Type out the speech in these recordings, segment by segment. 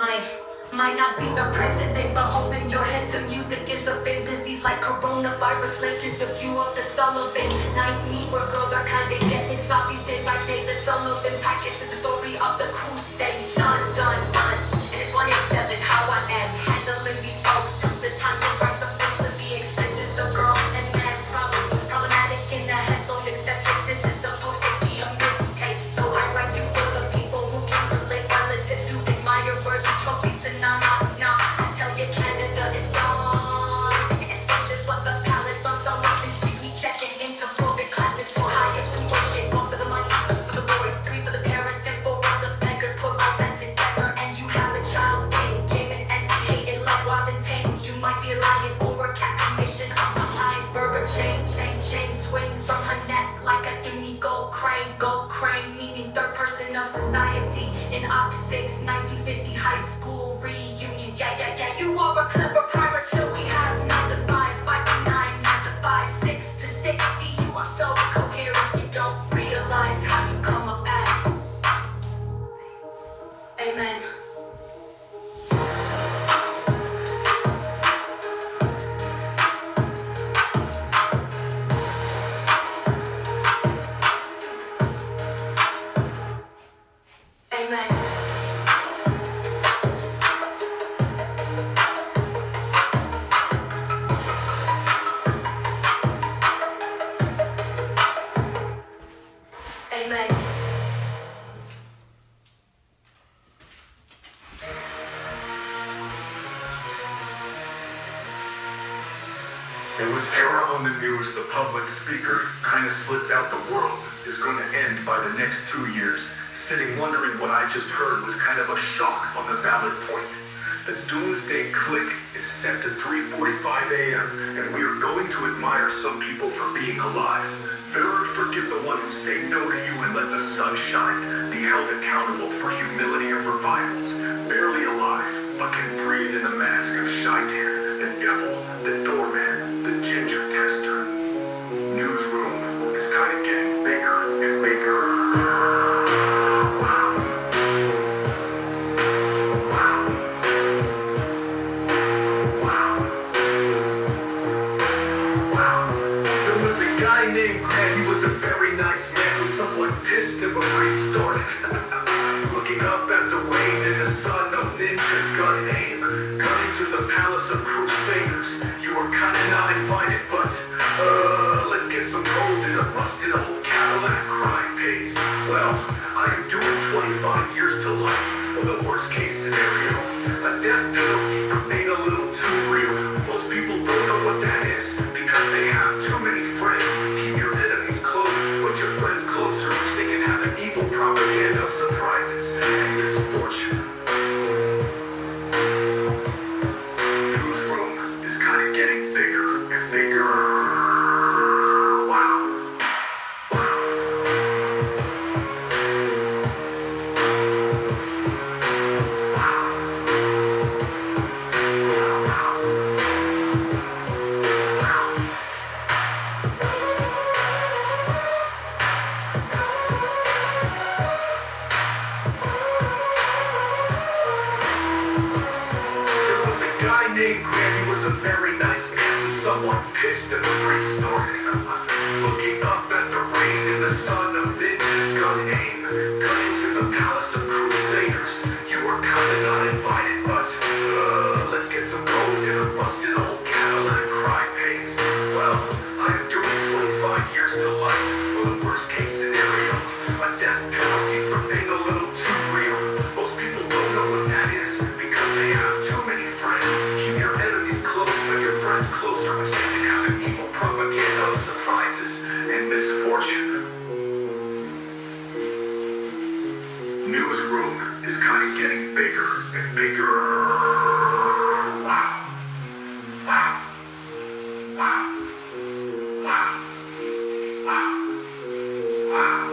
I might not be the president, but holding your head to music is a big disease like coronavirus. Lake is the view of the Sullivan Night meet where girls are kinda getting sloppy. They like David Sullivan package is the story of the crusade. Done, done, done. And it's 187 how I am handling these folks. Took the time to write some things to the expenses of girl and man problems. Problematic in the head, don't accept it. This is supposed to be a mixtape. So I write you for the people who can relate, relatives who admire words and trophies to nah. I tell you Canada is gone. Expenses what the palace on some lessons. Keep me checking into private classes for higher tuition. One for the money, two for the boys, three for the parents, and four for the beggars. Put all that together and you have a child's game. Gaming and hating love wild and tame. You might be lying or a calculation of the iceberg or chain. Swing from her neck like an gold crane, meaning third person of society. In Op 6, 1950 high school reunion. Yeah, you are a clever primer till we have 9 to 5, 5 to 9, 9 to 5, 6 to 60. You are so coherent, you don't realize how you come up as. Amen. Amen. There was error on the news. The public speaker kind of slipped out. The world is going to end by the next 2 years. Sitting wondering what I just heard was kind of a shock on the valid point. The doomsday click is set to 3:45 a.m. and we are going to admire some people for being alive. Better forgive the one who say no to you and let the sun shine. Be held accountable for humility and revivals. Barely alive, but can breathe in the mask of Shaitan, the devil, the doorman, the ginger tester. Newsroom is kind of getting bigger and bigger. Named Grant, he was a very nice man who somewhat pissed him before he started. Looking up at the rain and the sun, no ninjas gun aim. Gun into the palace of crusaders. You were kinda not invited, but let's get some gold in a rusted old Cadillac crime pays. Well, I am doing 25 years to life, or the worst case scenario. A death penalty for being a little too real. Most people don't know what that is because they have too many friends. Keep your enemies close, but your friends closer, which they can have an evil propaganda of surprises and misfortune. Newsroom is kind of getting bigger and bigger. Named Grant, he was a very nice man, so someone pissed him before he started. Looking up at the rain and the sun of ninjas gun aim. Gun into the palace of crusaders. You were kinda not invited, but let's get some gold in a rusted old Cadillac crime pays. Well, I am doing 25 years to life for the worst case scenario. A death penalty for being a little too real. Most people don't know what that is because they have too many friends. Keep your enemies close, but your friends closer, which they can have an evil propaganda of surprises and misfortune. Newsroom is kind of getting bigger and bigger. Wow. Wow. Wow. Wow. Wow. Wow. Wow.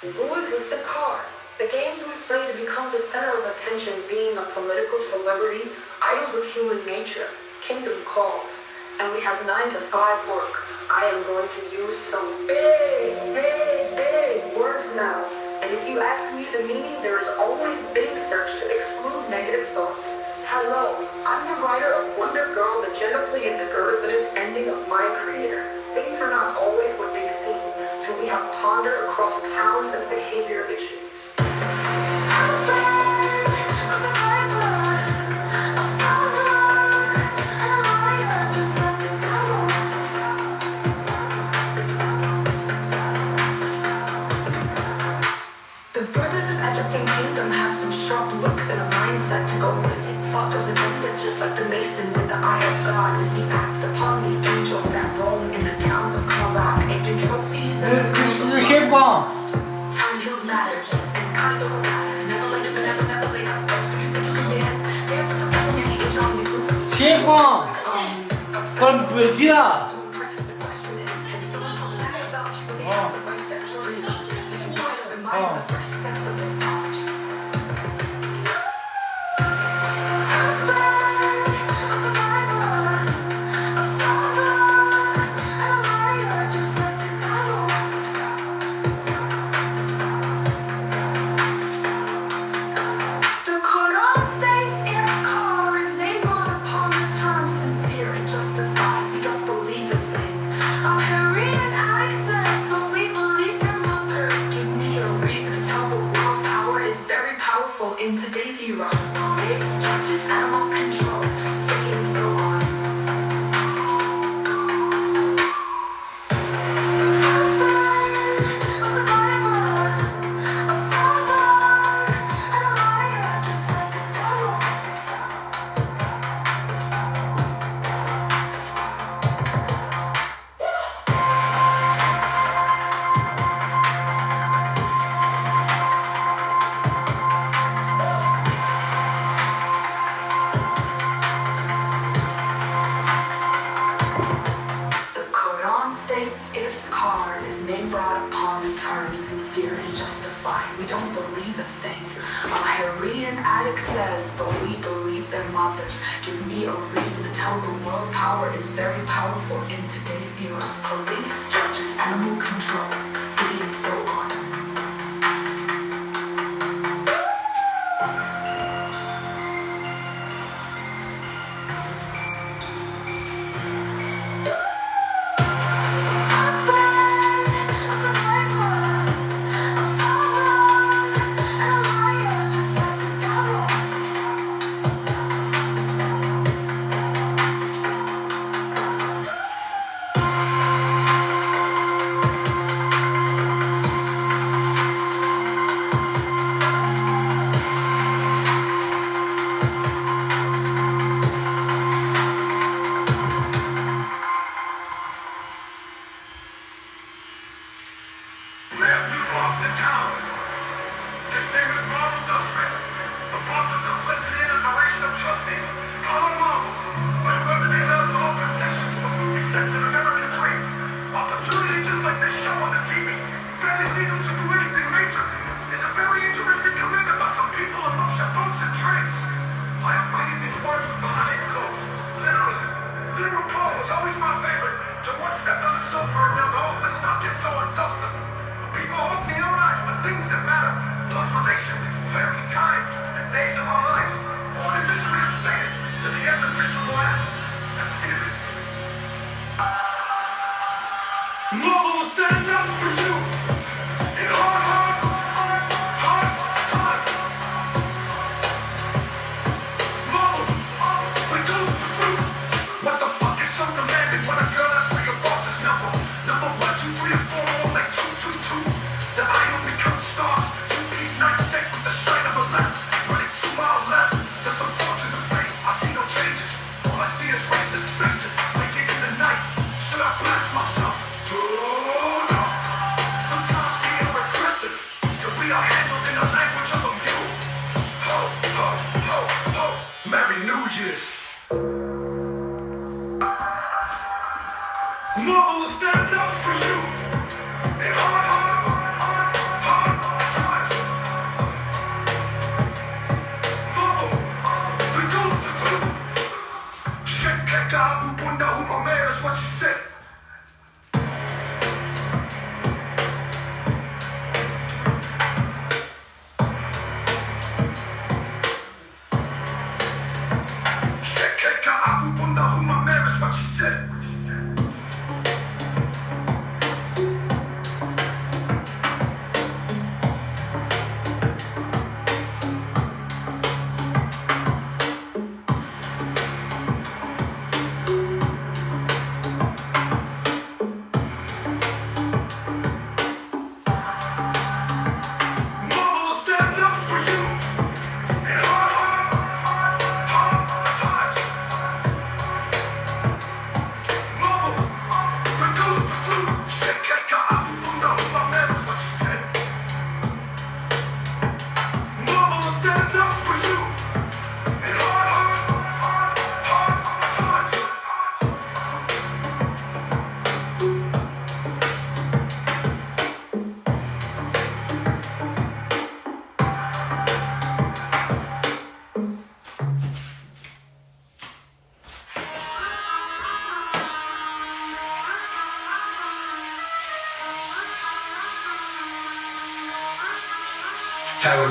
Boys with the car. The games we play to become the center of attention being a political celebrity, idols of human nature, kingdom calls, and we have 9 to 5 work. I am going to use some big words now. And if you ask me the meaning, there is always big search to exclude negative thoughts. Hello, I'm the writer of Wonder Girl, the gently and derivative ending of my creator. Things are not always what they seem, so we have pondered across towns and behavior issues. The brothers of Egyptian kingdom have some sharp looks and a mindset to go with it. Thought was invented just like the masons in the eye of God as the act upon the angels that roam in the towns of Karak, making trophies and time heals matters and kind of a matter. Never let it, never lay us up. So you think you can dance with the people in the age on the group. 그럼 뭐지야? In today's era, police, judges, animal control, city and so on. A survivor, a father, and a liar, just like the devil. If card is name brought upon in terms sincere and justified, we don't believe a thing. A Hyrene addict says, but we believe their mothers. Give me a reason to tell the world power is very powerful in today's era. Police, judges, animal control, city and so on.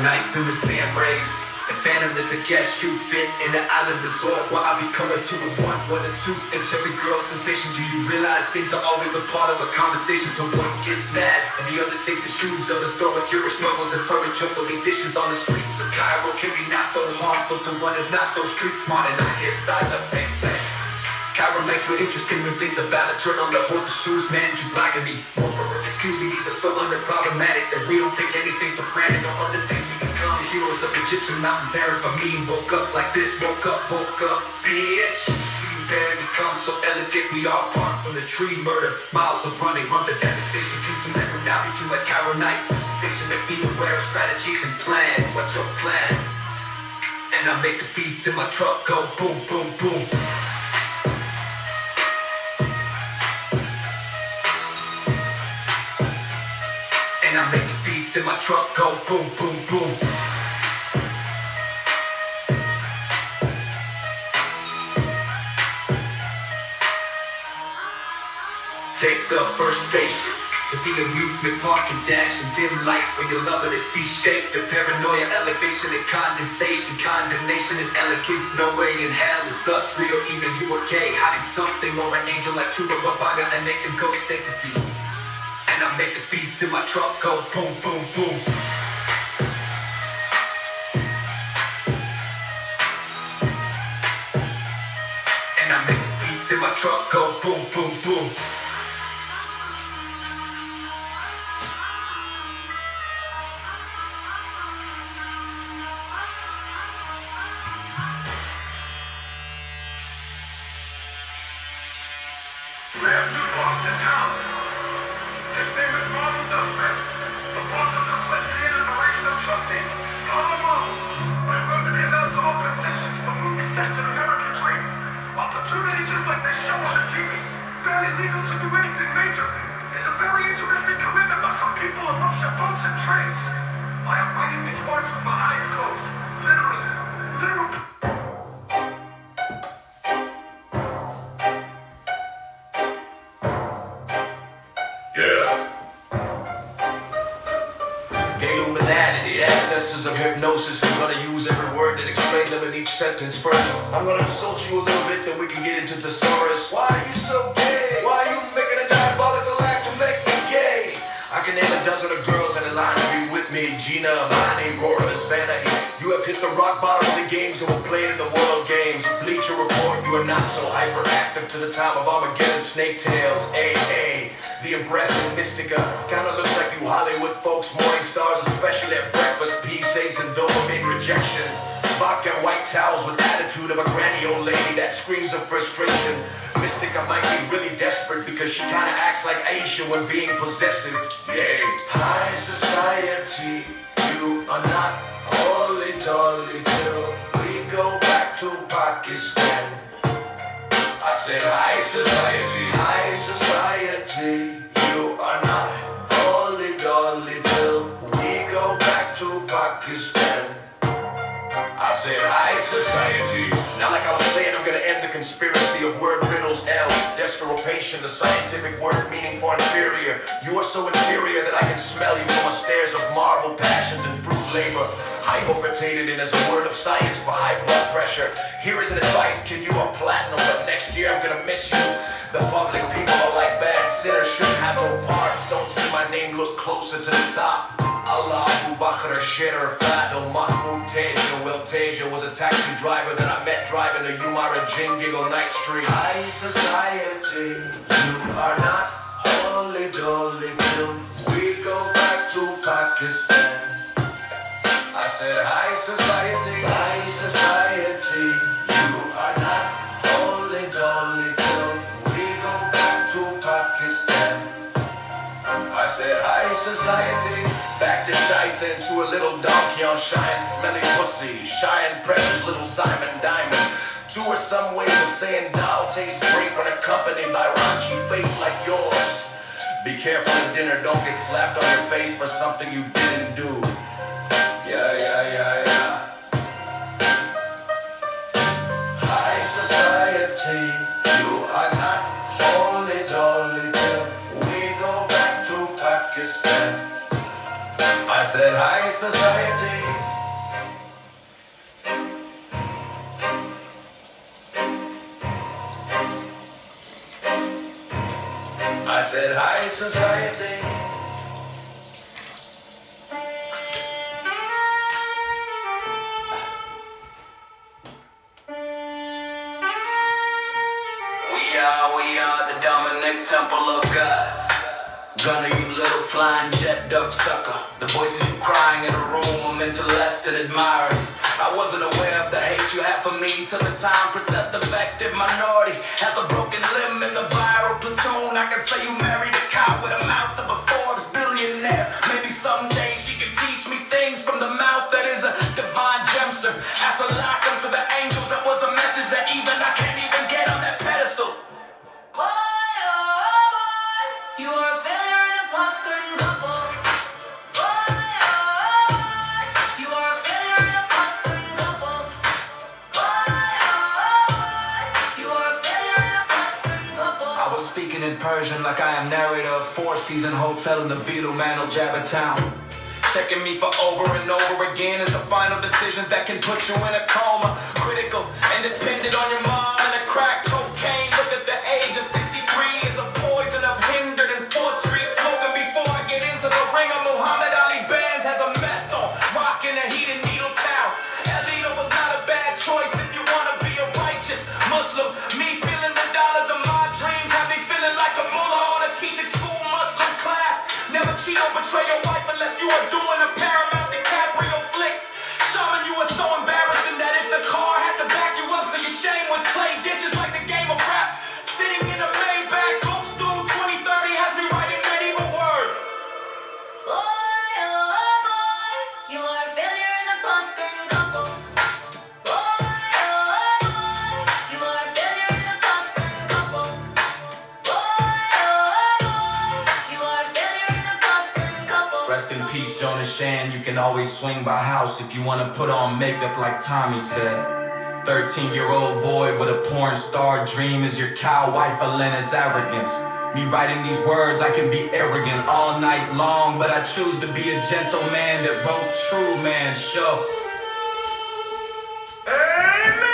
nights in the sand rays. The phantom is a guest you fit in the island resort where I be coming to a one and two. And every girl sensation, do you realize things are always a part of a conversation? Till one gets mad and the other takes his shoes off the throw at Jewish snuggles and furniture, putting dishes on the streets of Cairo can be not so harmful to one is not so street smart. And I hear sides up say. Cairo makes me interesting when things are valid. Turn on the horse's shoes, man, you blocking me. Excuse me, these are so unproblematic that we don't take anything for granted. On other things we can come, the heroes of Egyptian mountains, Aaron for me. Woke up like this, woke up, bitch. See you there, become so elegant. We all part from the tree, murder, miles of running, run the devastation. Things will never now be true like Cairo nights. The sensation that be aware of strategies and plans. What's your plan? And I make the beats in my truck go boom, boom, boom. And I make the beats in my truck go boom, boom, boom. Take the first station to the amusement park and dash in dim lights where you're loving to see shape. The paranoia, elevation and condensation, condemnation and elegance. No way in hell is thus real, even you or K. Hiding something or an angel like Tuba Babaga and naked ghost entity. And I make the beats in my truck go boom, boom, boom. And I make the beats in my truck go boom, boom, boom. Left to Boston town. His name is Martin Dustman. The boss of the Clinton iteration of something. I'm going to be announced all positions for movie sets in American dream. Opportunity just like they show on the TV. Barely legal to do anything major. It's a very interesting commitment by some people who love their boats and trains. I am writing these words with my eyes closed. Literally. Illuminati, the ancestors of hypnosis. I'm gonna use every word and explain them in each sentence first. I'm gonna insult you a little bit, then we can get into thesaurus. Why are you so gay? Why are you making a diabolical act to make me gay? I can name a dozen of girls that align to be with me. Gina, Monty, Rora, Vanna. You have hit the rock bottom of the games and were played in the world games. Bleacher Report, you are not so hyperactive to the time of Armageddon, Snake Tales, AA. The impressive Mystica, kinda looks like you Hollywood folks, morning stars, especially at breakfast, PCs and dopamine rejection. Vodka and white towels with attitude of a granny old lady that screams of frustration. Mystica might be really desperate because she kinda acts like Aisha when being possessive. Yay. High society, you are not holy dolly till we go back to Pakistan. I said high society, high society. You are not holy dolly till we go back to Pakistan. I said high society. Now like I was saying, I'm gonna end the conspiracy of word riddles. L, desperation, the scientific word meaning for inferior. You are so inferior that I can smell you from a stairs of marble passions and fruit labor. Hypopotated in as a word of science for high blood pressure. Here is an advice, kid, you are platinum, but next year I'm gonna miss you. The public people are like bad sinners, shouldn't have no parts. Don't see my name, look closer to the top. Allahu Bakr Shitter Fadl Mahmoud Teja. Will Teja was a taxi driver that I met driving the Umara Gin Giggle Night Street. High society, you are not holy dolly till we go back to Pakistan. I said high society, you are not holy dolly till we go back to Pakistan. I said high society, back to Shites into a little donkey on Cheyenne, smelly pussy, Cheyenne precious little Simon Diamond. Two are some ways of saying doll tastes great when accompanied by raunchy face like yours. Be careful at dinner, don't get slapped on your face for something you didn't do. Yeah. High society, you are not holy dolly till we go back to Pakistan. I said high society. said, hi, society. We are the Dominic Temple of Gods. Gunner, you little flying jet duck sucker. The voices you crying in a room are meant to less than admirers. I wasn't aware of the hate you had for me till the time princess defective minority has a broken limb in the viral platoon. I can say you married a cow with a mouth of a Forbes billionaire. Maybe someday she can teach me things from the mouth that is a divine gemster. As a lock unto the angels, that was the message that even I can't even get on that pedestal. You are a failure in a post-curtain couple. You are a failure in a post-curtain couple. You are a failure in a post-curtain couple. I was speaking in Persian like I am narrator of four-season hotel in the Vito Manor Jabba town. Checking me for over and over again is the final decisions that can put you in a coma. Critical and dependent on your mom and a crack cocaine. Look at the age of 63 is a poison of hindered and 4th Street. Smoking before I get into the ring of Muhammad Ali bands has a meth on. Rocking a heated needle town. Elena was not a bad choice if you want to be a righteous Muslim. Me feeling the dollars of my dreams have me feeling like a mullah on a teaching school Muslim class. Never cheat or betray your wife unless you are doing a Paramount DiCaprio flick. Shaman, you are so embarrassing that if the car had to back you up so your shame would clay dishes like the game of rap. Sitting in a Maybach, Oak Stool 2030 has me writing medieval words. You are a failure in a post-curtain couple. You are a failure in a post-curtain couple. You are a failure in a post-curtain couple. Rest in peace, Jonas Shan. You can always swing by house if you want to put on makeup like Tommy said. 13-year-old boy with a porn star dream is your cow wife Elena's arrogance. Me writing these words, I can be arrogant all night long, but I choose to be a gentleman that wrote True Man Show. Amen.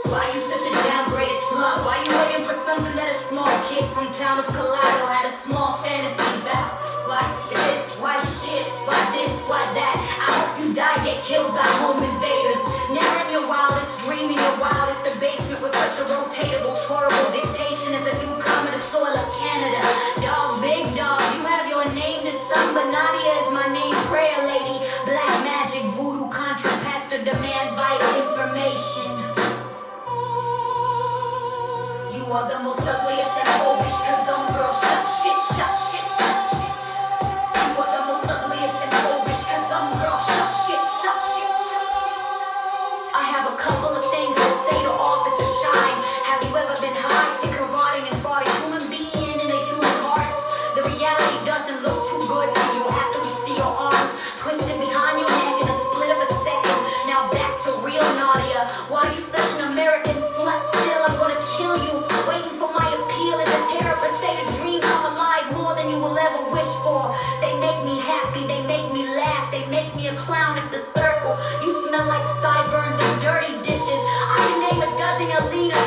Why you such a downgraded slut? Why you waiting for something that a small kid from town of Colorado had a small fantasy about? Why this? Why shit? Why this? Why that? I hope you die, get killed by home invaders. Never in your wildest dream, in your wildest debasement was such a rotatable, tourable dictation as a newcomer to soil of Canada. Dog, big dog, you have your name to some, but Nadia is my name, prayer lady. Black magic, voodoo, contra, pastor, demand vital information. You are the most ugliest and phobish, cause some girls shut shit, shut shit, shut shit. You are the most ugliest and phobish, cause some girls shut shit, shut shit, shut shit. I have a couple of things to say to Officer Shine. Have you ever been high, ticker rotting and fought a human being in a human heart? The reality doesn't look too good for you after we see your arms twisted behind your neck in a split of a second. Now back to real Nadia. Why are you such an American slut still? I'm gonna kill you. Waiting for my appeal is a therapist say to dream come alive more than you will ever wish for. They make me happy, they make me laugh, they make me a clown at the circle. You smell like sideburns and dirty dishes. I can name a dozen Alina